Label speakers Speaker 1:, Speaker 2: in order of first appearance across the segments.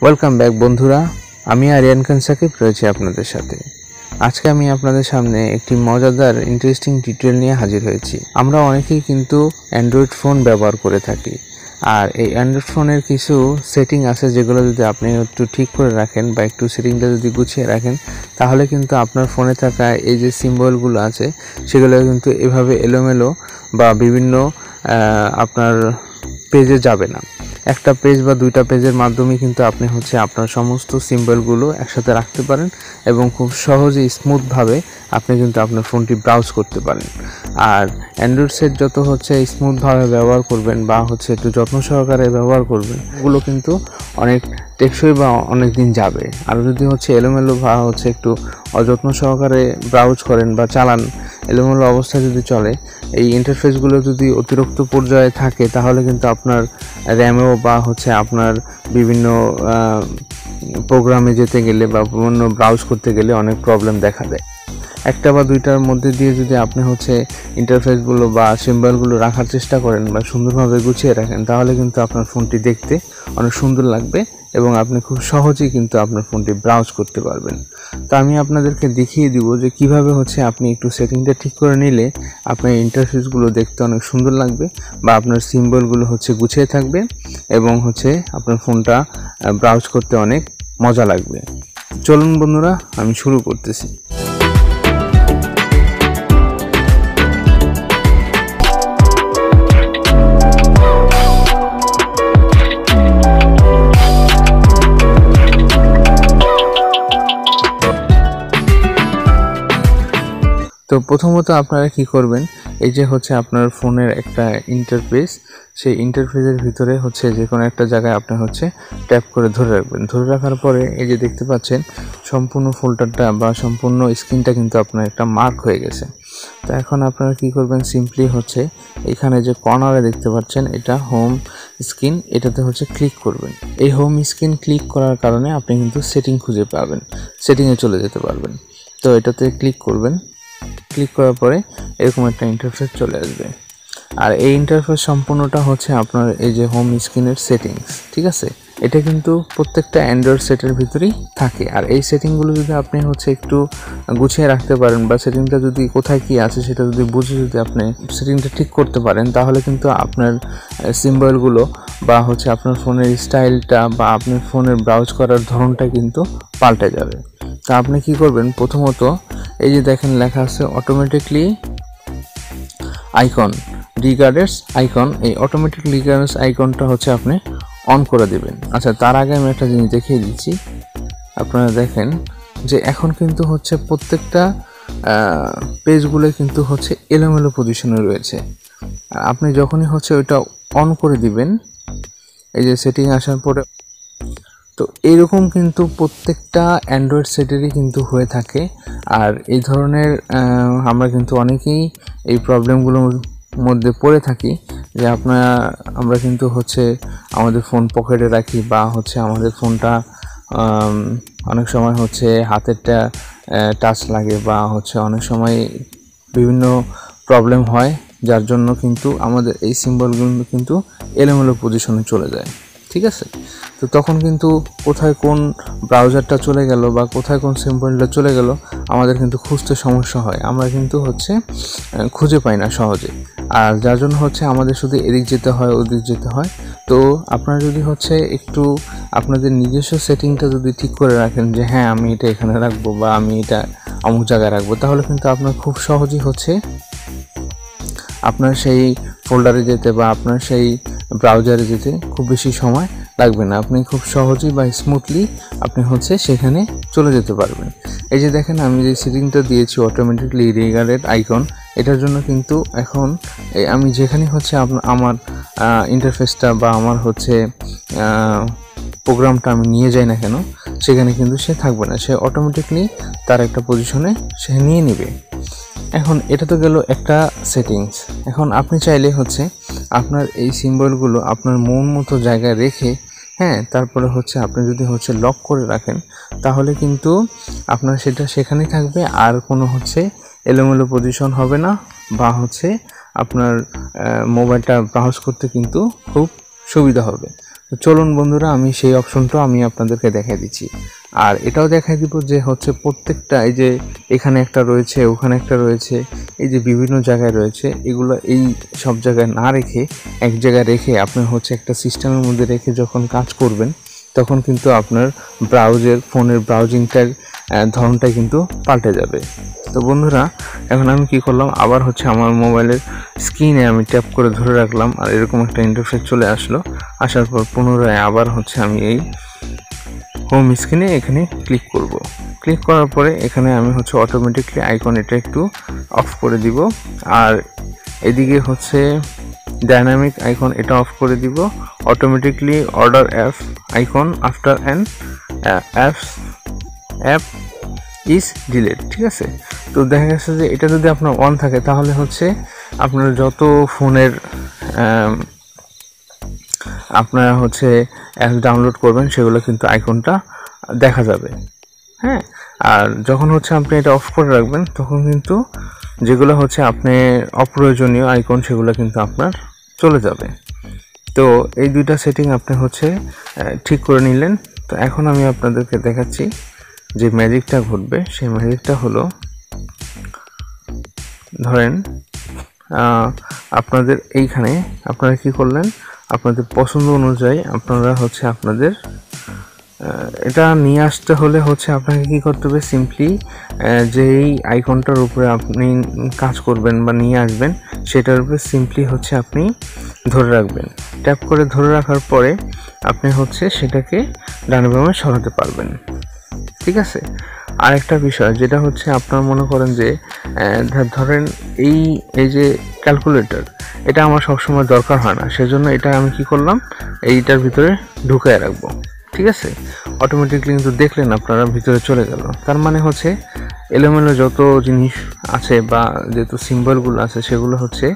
Speaker 1: Welcome back বন্ধুরা, আমি icon Shakib রয়েছি আপনাদের সাথে। আজকে আমি আপনাদের সামনে একটি মজাদার ইন্টারেস্টিং টিউটোরিয়াল নিয়ে হাজির হয়েছি। আমরা অনেকেই কিন্তু অ্যান্ড্রয়েড ফোন ব্যবহার করে থাকি, আর এই অ্যান্ড্রয়েড ফোনের কিছু সেটিং আছে যেগুলো যদি আপনি একটু ঠিক করে রাখেন বা একটু সেটিংটা যদি গুছিয়ে রাখেন, তাহলে কিন্তু আপনার ফোনে থাকা এই যে সিম্বলগুলো আছে সেগুলো কিন্তু এভাবে এলোমেলো বা বিভিন্ন আপনার পেজে যাবে না। একটা পেজ বা দুইটা পেজের মাধ্যমে কিন্তু আপনি আপনার সমস্ত সিম্বলগুলো একসাথে রাখতে পারেন এবং খুব সহজে স্মুথভাবে আপনি কিন্তু আপনার ফোনটি ব্রাউজ করতে পারেন। আর অ্যান্ড্রয়েড সেট যত স্মুথভাবে ব্যবহার করবেন বা একটু যত্ন সহকারে ব্যবহার করবেন, ওগুলো কিন্তু অনেক টেকসই বা অনেক দিন যাবে। আর যদি এলোমেলো বা একটু অযত্ন সহকারে ব্রাউজ করেন বা চালান, এলোমেলো অবস্থায় যদি চলে, এই ইন্টারফেসগুলো যদি অতিরিক্ত পর্যায়ে থাকে, তাহলে কিন্তু আপনার র্যামেও বা আপনার বিভিন্ন প্রোগ্রামে যেতে গেলে বা বিভিন্ন ব্রাউজ করতে গেলে অনেক প্রবলেম দেখা দেয়। একটা বা দুইটার মধ্যে দিয়ে যদি আপনি ইন্টারফেসগুলো বা সিম্বলগুলো রাখার চেষ্টা করেন বা সুন্দরভাবে গুছিয়ে রাখেন, তাহলে কিন্তু আপনার ফোনটি দেখতে অনেক সুন্দর লাগবে এবং আপনি খুব সহজেই কিন্তু আপনার ফোনটি ব্রাউজ করতে পারবেন। তো আমি আপনাদেরকে দেখিয়ে দিব যে কিভাবে আপনি একটু সেটিংটা ঠিক করে নিলে আপনার ইন্টারফেসগুলো দেখতে অনেক সুন্দর লাগবে বা আপনার সিম্বলগুলো গুছিয়ে থাকবে এবং আপনার ফোনটা ব্রাউজ করতে অনেক মজা লাগবে। চলুন বন্ধুরা, আমি শুরু করতেছি। তো প্রথমত আপনারা কি করবেন, এই যে আপনার ফোনের একটা ইন্টারফেস, সেই ইন্টারফেসের ভিতরে যে কোনো একটা জায়গায় আপনি ট্যাপ করে ধরে রাখবেন। ধরে রাখার পরে এই যে দেখতে পাচ্ছেন সম্পূর্ণ ফোল্ডারটা বা সম্পূর্ণ স্ক্রিনটা কিন্তু আপনার একটা মার্ক হয়ে গেছে। তো এখন আপনারা কি করবেন, সিম্পলি এখানে যে কর্নারে দেখতে পাচ্ছেন এটা হোম স্ক্রিন, এটাতে ক্লিক করবেন। এই হোম স্ক্রিন ক্লিক করার কারণে আপনি কিন্তু সেটিং খুঁজে পাবেন, সেটিংয়ে চলে যেতে পারবেন। তো এটাতে ক্লিক করবেন। ক্লিক করার পরে এরকম একটা ইন্টারফেস চলে আসবে, আর এই ইন্টারফেস সম্পূর্ণটা আপনার এই যে হোম স্ক্রিনের সেটিংস, ঠিক আছে? এটা কিন্তু প্রত্যেকটা অ্যান্ড্রয়েড সেটের ভিতরেই থাকে। আর এই সেটিংগুলো যদি আপনি একটু গুছিয়ে রাখতে পারেন বা সেটিংটা যদি কোথায় কি আছে সেটা যদি বুঝে যদি আপনি সেটিংটা ঠিক করতে পারেন, তাহলে কিন্তু আপনার সিম্বলগুলো বা আপনার ফোনের স্টাইলটা বা আপনার ফোনের ব্রাউজ করার ধরনটা কিন্তু পাল্টে যাবে। তা আপনি কি করবেন, প্রথমত এই যে দেখেন লেখা আছে অটোমেটিকলি আইকন রিগার্ডেডস আইকন, এই অটোমেটিক রিগার্ডেডস আইকনটা আপনি অন করে দিবেন। আচ্ছা, তার আগে আমি একটা জিনিস দেখিয়ে দিচ্ছি। আপনারা দেখেন যে এখন কিন্তু প্রত্যেকটা পেজগুলো কিন্তু এলোমেলো পজিশনে রয়েছে। আপনি যখনই ওইটা অন করে দিবেন, এই যে সেটিং আসার পরে, তো এইরকম কিন্তু প্রত্যেকটা অ্যান্ড্রয়েড সেটেরই কিন্তু হয়ে থাকে। আর এই ধরনের আমরা কিন্তু অনেকেই এই প্রবলেমগুলোর মধ্যে পড়ে থাকি যে আমরা কিন্তু আমাদের ফোন পকেটে রাখি বা আমাদের ফোনটা অনেক সময় হাতেরটা টাচ লাগে বা অনেক সময় বিভিন্ন প্রবলেম হয়, যার জন্য কিন্তু আমাদের এই সিম্বলগুলো কিন্তু এলোমেলো পজিশনে চলে যায়, ঠিক আছে? তো তখন কিন্তু কোথায় কোন ব্রাউজারটা চলে গেল বা কোথায় কোন সিম্বলটা চলে গেল আমাদের কিন্তু খুঁজতে সমস্যা হয়, আমরা কিন্তু খুঁজে পাই না সহজে। আর যার জন্য আমাদের শুধু এদিক যেতে হয় ওদিক যেতে হয়। তো আপনারা যদি একটু আপনাদের নিজস্ব সেটিংটা যদি ঠিক করে রাখেন যে হ্যাঁ আমি এটা এখানে রাখবো বা আমি এটা অমুক জায়গায় রাখবো, তাহলে কিন্তু আপনার খুব সহজেই আপনার সেই ফোল্ডারে যেতে বা আপনার সেই ব্রাউজারে যেতে খুব বেশি সময় লাগবে না। আপনি খুব সহজেই বা স্মুথলি আপনি সেখানে চলে যেতে পারবেন। এই যে দেখেন আমি যে সেটিংটা দিয়েছি অটোমেটিকলি রিগার্ডেড আইকন, এটার জন্য কিন্তু এখন আমি যেখানে আমার ইন্টারফেসটা বা আমার প্রোগ্রামটা আমি নিয়ে যাই না কেন, সেখানে কিন্তু সে থাকবে না, সে অটোমেটিকলি তার একটা পজিশনে সে নিয়ে নেবে। এখন এটা তো গেল একটা সেটিংস। এখন আপনি চাইলে আপনার এই সিম্বলগুলো আপনার মন মতো জায়গায় রেখে, হ্যাঁ, তারপরে আপনি যদি লক করে রাখেন, তাহলে কিন্তু আপনার সেটা সেখানেই থাকবে, আর কোনো এলোমেলো পজিশন হবে না বা আপনার মোবাইলটা ব্রাউজ করতে কিন্তু খুব সুবিধা হবে। তো চলুন বন্ধুরা, আমি সেই অপশনটা আমি আপনাদেরকে দেখাই দিচ্ছি। আর এটাও দেখাই দিব যে হচ্ছে প্রত্যেকটা এই যে এখানে একটা রয়েছে, ওখানে একটা রয়েছে, এই যে বিভিন্ন জায়গায় রয়েছে, এগুলো এই সব জায়গায় না রেখে এক জায়গায় রেখে আপনি হচ্ছে একটা সিস্টেমের মধ্যে রেখে যখন কাজ করবেন তখন কিন্তু আপনার ফোনের ব্রাউজিংটার ধরনটা কিন্তু পাল্টে যাবে। তো বন্ধুরা, এখন আমি কি করলাম, আবার হচ্ছে আমার মোবাইলের স্ক্রিনে আমি ট্যাপ করে ধরে রাখলাম, আর এরকম একটা ইন্টারফেস চলে আসলো। আসার পর পুনরায় আবার হচ্ছে আমি এই হোম স্ক্রিনে এখানে ক্লিক করব। ক্লিক করার পরে এখানে আমি হচ্ছে অটোমেটিকলি আইকন এটা একটু অফ করে দিব, আর এদিকে হচ্ছে ডাইনামিক আইকন এটা অফ করে দিব। Automatically order icon after an app is delete, ঠিক আছে। তো দেখা গেছে যে এটা যদি আপনার অন থাকে তাহলে হচ্ছে আপনার যত ফোনের আপনারা হচ্ছে অ্যাপ ডাউনলোড করবেন সেগুলো কিন্তু আইকনটা দেখা যাবে, হ্যাঁ। আর যখন হচ্ছে আপনি এটা অফ করে রাখবেন তখন কিন্তু যেগুলো হচ্ছে আপনি অপ্রয়োজনীয় আইকন সেগুলো কিন্তু আপনার চলে যাবে। তো এই দুইটা সেটিং আপনি হচ্ছে ঠিক করে নিলেন। তো এখন আমি আপনাদেরকে দেখাচ্ছি যে ম্যাজিকটা ঘটবে। সেই ম্যাজিকটা হলো, ধরেন আপনাদের এইখানে আপনারা কি করলেন, আপনাদের পছন্দ অনুযায়ী আপনারা হচ্ছে আপনাদের এটা নিয়ে আসতে হলে হচ্ছে আপনাকে কি করতে হবে, সিম্পলি যেই আইকনটার উপরে আপনি কাজ করবেন বা নিয়ে আসবেন সেটার উপরে সিম্পলি হচ্ছে আপনি ধরে রাখবেন। ট্যাপ করে ধরে রাখার পরে আপনি হচ্ছে সেটাকে ডানে বামে সরাতে পারবেন, ঠিক আছে। আরেকটা বিষয় যেটা হচ্ছে আপনারা মনে করেন যে ধরেন এই যে ক্যালকুলেটর এটা আমার সবসময় দরকার হয় না, সেজন্য এটা আমি কি করলাম, এইটার ভিতরে ঢুকায় রাখবো, ঠিক আছে। অটোমেটিকলি কিন্তু দেখলেন আপনারা ভিতরে চলে গেল। তার মানে হচ্ছে এলোমেলো যত জিনিস আছে বা যত সিম্বলগুলো আছে সেগুলো হচ্ছে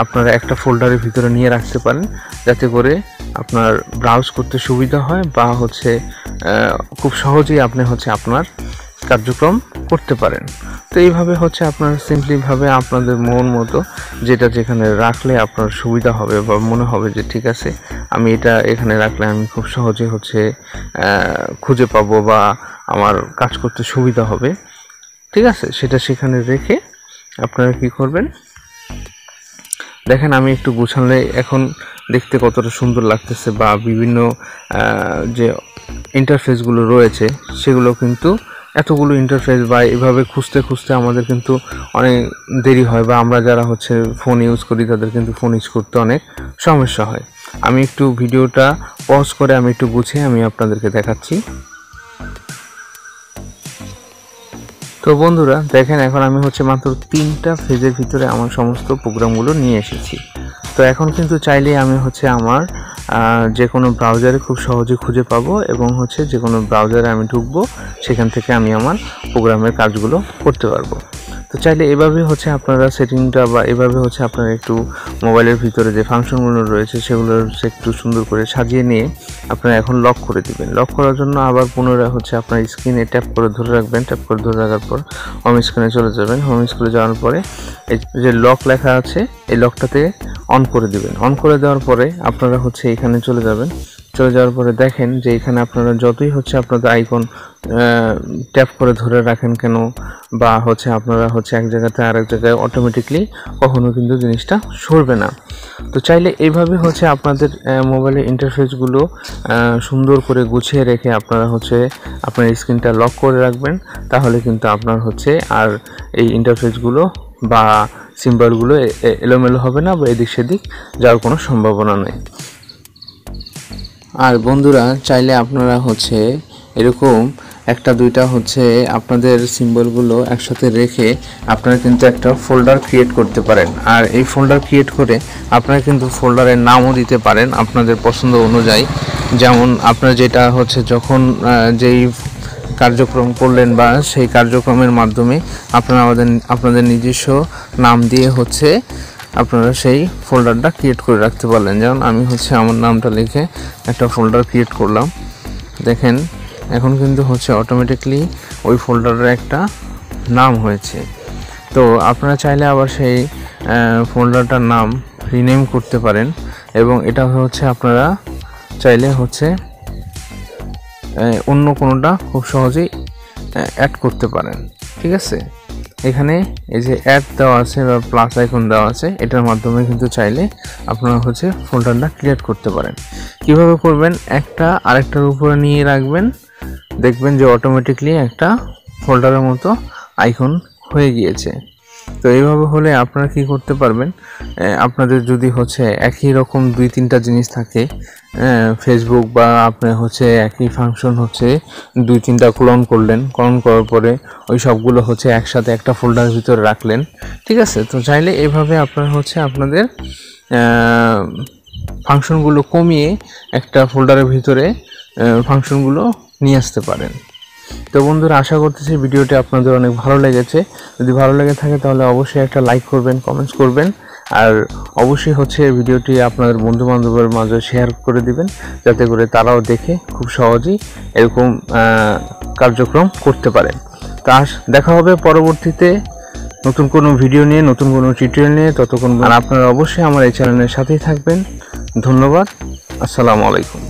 Speaker 1: আপনারা একটা ফোল্ডারের ভিতরে নিয়ে রাখতে পারেন, যাতে করে আপনার ব্রাউজ করতে সুবিধা হয় বা হচ্ছে খুব সহজেই আপনি হচ্ছে আপনার কার্যক্রম করতে পারেন। তো এইভাবে হচ্ছে আপনার সিম্পলিভাবে আপনাদের মন মতো যেটা যেখানে রাখলে আপনার সুবিধা হবে বা মনে হবে যে ঠিক আছে আমি এটা এখানে রাখলে আমি খুব সহজে হচ্ছে খুঁজে পাবো বা আমার কাজ করতে সুবিধা হবে, ঠিক আছে, সেটা সেখানে রেখে আপনারা কি করবেন, দেখেন আমি একটু গুছালে এখন দেখতে কতটা সুন্দর লাগতেছে, বা বিভিন্ন যে ইন্টারফেসগুলো রয়েছে সেগুলো কিন্তু এতগুলো ইন্টারফেস বা এভাবে খুঁজতে খুঁজতে আমাদের কিন্তু অনেক দেরি হয়, বা আমরা যারা হচ্ছে ফোন ইউজ করি তাদের কিন্তু ফোন ইউজ করতে অনেক সমস্যা হয়। আমি একটু ভিডিওটা পজ করে আমি একটু গুছিয়ে আমি আপনাদেরকে দেখাচ্ছি। তো বন্ধুরা দেখেন, এখন আমি হচ্ছে মাত্র 3টা ফেজের ভিতরে আমার সমস্ত প্রোগ্রামগুলো নিয়ে এসেছি। তো এখন কিন্তু চাইলে আমি হচ্ছে আমার যে কোনো ব্রাউজারে খুব সহজে খুঁজে পাবো, এবং হচ্ছে যে কোনো ব্রাউজারে আমি ঢুকবো, সেখান থেকে আমি আমার প্রোগ্রামের কাজগুলো করতে পারবো। তো চাইলে এভাবে হচ্ছে আপনারা সেটিংটা বা এভাবে হচ্ছে আপনারা একটু মোবাইলের ভিতরে যে ফাংশনগুলো রয়েছে সেগুলো হচ্ছে একটু সুন্দর করে সাজিয়ে নিয়ে আপনারা এখন লক করে দিবেন। লক করার জন্য আবার পুনরায় হচ্ছে আপনার স্ক্রিনে ট্যাপ করে ধরে রাখবেন। ট্যাপ করে ধরে রাখার পর হোম স্ক্রিনে চলে যাবেন। হোম স্ক্রিনে যাওয়ার পরে এই যে লক লেখা আছে এই লকটাতে অন করে দিবেন। অন করে দেওয়ার পরে আপনারা হচ্ছে এখানে চলে যাবেন। চলে যাওয়ার পরে দেখেন যে এখানে আপনারা যতই হচ্ছে আপনাদের আইকন ট্যাপ করে ধরে রাখেন কেন, বা হচ্ছে আপনারা হচ্ছে এক জায়গাতে আরেক জায়গায় অটোমেটিকলি কখনো কিন্তু জিনিসটা সরবে না। তো চাইলে এইভাবে হচ্ছে আপনাদের মোবাইলের ইন্টারফেসগুলো সুন্দর করে গুছিয়ে রেখে আপনারা হচ্ছে আপনার স্ক্রিনটা লক করে রাখবেন, তাহলে কিন্তু আপনার হচ্ছে আর এই ইন্টারফেসগুলো বা সিম্বলগুলো এলোমেলো হবে না বা এদিক সেদিক যাওয়ার কোনো সম্ভাবনা নেই। আর বন্ধুরা চাইলে আপনারা হচ্ছে এরকম একটা দুইটা হচ্ছে আপনাদের সিম্বলগুলো একসাথে রেখে আপনারা কিন্তু একটা ফোল্ডার ক্রিয়েট করতে পারেন। আর এই ফোল্ডার ক্রিয়েট করে আপনারা কিন্তু ফোল্ডারের নামও দিতে পারেন আপনাদের পছন্দ অনুযায়ী। যেমন আপনার যেটা হচ্ছে যখন যেই কার্যক্রম করলেন বা সেই কার্যক্রমের মাধ্যমে আপনারা আপনাদের নিজস্ব নাম দিয়ে হচ্ছে আপনারা সেই ফোল্ডারটা ক্রিয়েট করে রাখতে পারলেন। যেমন আমি হচ্ছে আমার নামটা লিখে একটা ফোল্ডার ক্রিয়েট করলাম। দেখেন এখন কিন্তু হচ্ছে অটোমেটিকলি ওই ফোল্ডারের একটা নাম হয়েছে। তো আপনারা চাইলে আবার সেই ফোল্ডারটার নাম রিনেম করতে পারেন, এবং এটা হচ্ছে আপনারা চাইলে হচ্ছে অন্য কোনোটা খুব সহজেই অ্যাড করতে পারেন। ঠিক আছে, এখানে এই যে অ্যাড দেওয়া আছে বা প্লাস আইকন দেওয়া আছে, এটার মাধ্যমে কিন্তু চাইলে আপনারা হচ্ছে ফোল্ডারটা ক্রিয়েট করতে পারেন। কিভাবে করবেন, একটা আরেকটার উপরে নিয়ে রাখবেন, দেখবেন যে অটোমেটিকলি একটা ফোল্ডারের মতো আইকন হয়ে গিয়েছে। তো এইভাবে হলে আপনারা কি করতে পারবেন, আপনাদের যদি হচ্ছে একই রকম 2-3টা জিনিস থাকে, ফেসবুক বা আপনার হচ্ছে একই ফাংশন হচ্ছে 2-3টা ক্লোন করলেন, ক্লোন করার পরে ওই সবগুলো হচ্ছে একসাথে একটা ফোল্ডারের ভিতরে রাখলেন। ঠিক আছে, তো চাইলে এইভাবে আপনারা হচ্ছে আপনাদের ফাংশনগুলো কমিয়ে একটা ফোল্ডারের ভিতরে ফাংশনগুলো নিয়ে আসতে পারেন। তো বন্ধুরা, আশা করতেছি ভিডিওটি আপনাদের অনেক ভালো লেগেছে। যদি ভালো লেগে থাকে তাহলে অবশ্যই একটা লাইক করবেন, কমেন্টস করবেন, আর অবশ্যই হচ্ছে ভিডিওটি আপনাদের বন্ধু বান্ধবের মাঝে শেয়ার করে দিবেন, যাতে করে তারাও দেখে খুব সহজেই এরকম কার্যক্রম করতে পারেন। তা দেখা হবে পরবর্তীতে নতুন কোনো ভিডিও নিয়ে, নতুন কোনো টিউটোরিয়াল নিয়ে। ততক্ষণ আর আপনারা অবশ্যই আমার এই চ্যানেলের সাথেই থাকবেন। ধন্যবাদ, আসসালামু আলাইকুম।